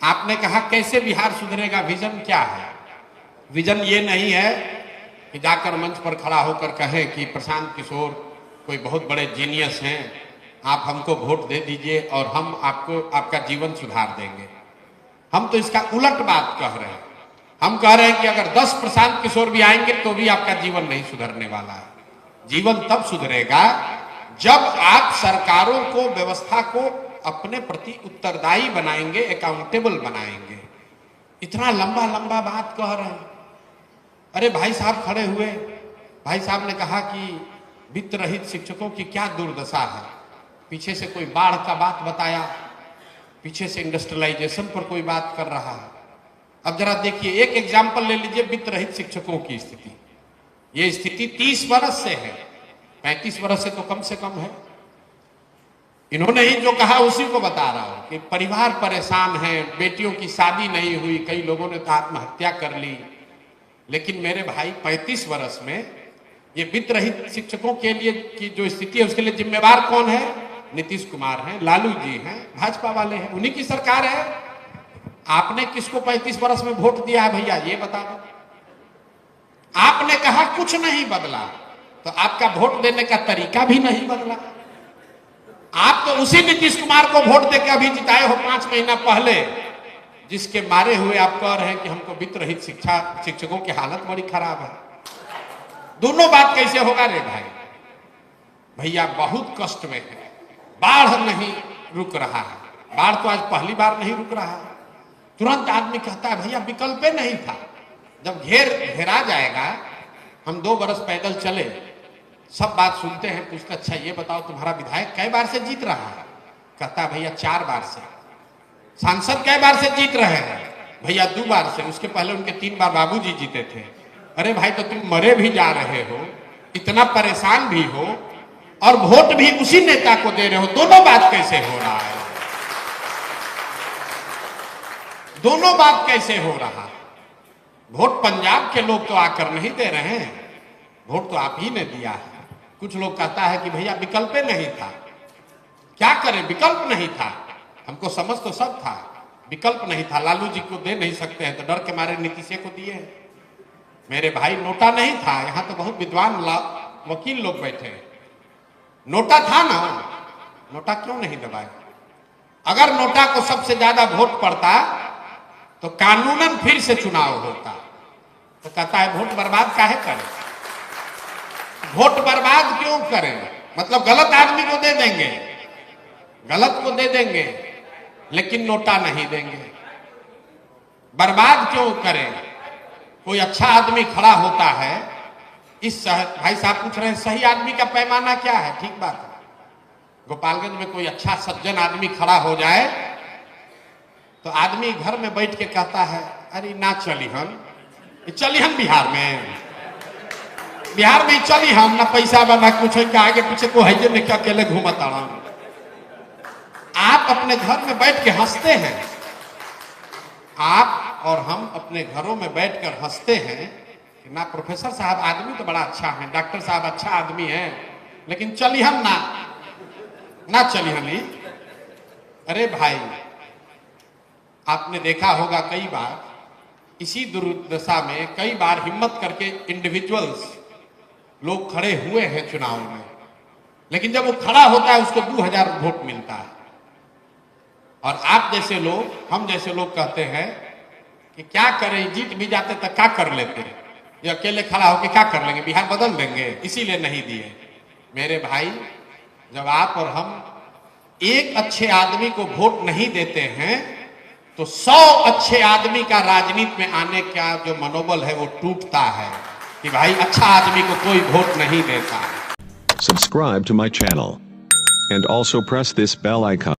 आपने कहा कैसे बिहार सुधरेगा, विजन क्या है? विजन ये नहीं है कि जाकर मंच पर खड़ा होकर कहें कि प्रशांत किशोर कोई बहुत बड़े जीनियस हैं, आप हमको वोट दे दीजिए और हम आपको आपका जीवन सुधार देंगे। हम तो इसका उलट बात कह रहे हैं। हम कह रहे हैं कि अगर 10 प्रशांत किशोर भी आएंगे तो भी आपका जीवन नहीं सुधरने वाला है। जीवन तब सुधरेगा जब आप सरकारों को, व्यवस्था को अपने प्रति उत्तरदायी बनाएंगे, अकाउंटेबल बनाएंगे। इतना लंबा लंबा बात कह रहे हैं। अरे भाई साहब खड़े हुए, भाई साहब ने कहा कि वित्त रहित शिक्षकों की क्या दुर्दशा है। पीछे से कोई बाढ़ का बात बताया, पीछे से इंडस्ट्रियलाइजेशन पर कोई बात कर रहा है। अब जरा देखिए, एक एग्जाम्पल ले लीजिए वित्त रहित शिक्षकों की स्थिति। ये स्थिति 30 वर्ष से है, 35 वर्ष से तो कम है। इन्होंने ही जो कहा उसी को बता रहा हूं कि परिवार परेशान है, बेटियों की शादी नहीं हुई, कई लोगों ने तो आत्महत्या कर ली। लेकिन मेरे भाई 35 वर्ष में ये वित्त रहित शिक्षकों के लिए की जो स्थिति है उसके लिए जिम्मेवार कौन है? नीतीश कुमार हैं, लालू जी हैं, भाजपा वाले हैं, उन्हीं की सरकार है। आपने किसको 35 वर्ष में वोट दिया है भैया, ये बता दो। आपने कहा कुछ नहीं बदला, तो आपका वोट देने का तरीका भी नहीं बदला। आप तो उसी नीतीश कुमार को वोट देकर अभी जिताए हो 5 महीना पहले, जिसके मारे हुए आप कह रहे हैं कि हमको वित्त रहित शिक्षकों की हालत बड़ी खराब है। दोनों बात कैसे होगा रे भाई? भैया बहुत कष्ट में है, बाढ़ नहीं रुक रहा है। बाढ़ तो आज पहली बार नहीं रुक रहा है। तुरंत आदमी कहता है भैया विकल्प नहीं था। जब घेरा जाएगा, हम 2 बरस पैदल चले, सब बात सुनते हैं, पूछते अच्छा ये बताओ तुम्हारा विधायक कई बार से जीत रहा है? कहता है भैया 4 बार से। सांसद कई बार से जीत रहे हैं? भैया 2 बार से, उसके पहले उनके 3 बार बाबूजी जीते थे। अरे भाई तो तुम मरे भी जा रहे हो, इतना परेशान भी हो और वोट भी उसी नेता को दे रहे हो। दोनों बात कैसे हो रहा है? दोनों बात कैसे हो रहा है? वोट पंजाब के लोग तो आकर नहीं दे रहे हैं, वोट तो आप ही ने दिया है। कुछ लोग कहता है कि भैया विकल्प नहीं था। क्या करें, विकल्प नहीं था। हमको समझ तो सब था, विकल्प नहीं था। लालू जी को दे नहीं सकते हैं तो डर के मारे नीतीश को दिए। मेरे भाई नोटा नहीं था, यहां तो बहुत विद्वान वकील लोग बैठे हैं। नोटा था ना, नोटा क्यों नहीं दबाए? अगर नोटा को सबसे ज्यादा वोट पड़ता तो कानूनन फिर से चुनाव होता। तो कहता है वोट बर्बाद काहे करें? वोट बर्बाद क्यों करें? मतलब गलत आदमी को दे देंगे, गलत को दे देंगे, लेकिन नोटा नहीं देंगे। बर्बाद क्यों करें? कोई अच्छा आदमी खड़ा होता है। इस भाई साहब पूछ रहे हैं सही आदमी का पैमाना क्या है? ठीक बात है, गोपालगंज में कोई अच्छा सज्जन आदमी खड़ा हो जाए तो आदमी घर में बैठ के कहता है अरे ना चली हम बिहार में चली हम ना पैसा बना कुछ आगे पीछे को है नहीं, अकेले घूमता रहा। आप अपने घर में बैठ के हंसते हैं, आप और हम अपने घरों में बैठकर हंसते हैं कि ना प्रोफेसर साहब आदमी तो बड़ा अच्छा है, डॉक्टर साहब अच्छा आदमी है, लेकिन चली हम ना चली हम ही। अरे भाई आपने देखा होगा कई बार इसी दुर्दशा में कई बार हिम्मत करके इंडिविजुअल्स लोग खड़े हुए हैं चुनाव में, लेकिन जब वो खड़ा होता है उसको 2000 वोट मिलता है। और आप जैसे लोग, हम जैसे लोग कहते हैं कि क्या करें, जीत भी जाते तो क्या कर लेते, ये अकेले खड़ा होकर क्या कर लेंगे, बिहार बदल देंगे, इसीलिए नहीं दिए। मेरे भाई जब आप और हम एक अच्छे आदमी को वोट नहीं देते हैं तो 100 अच्छे आदमी का राजनीति में आने का जो मनोबल है वो टूटता है कि भाई अच्छा आदमी को कोई वोट नहीं देता। Subscribe to my channel and also press this bell icon.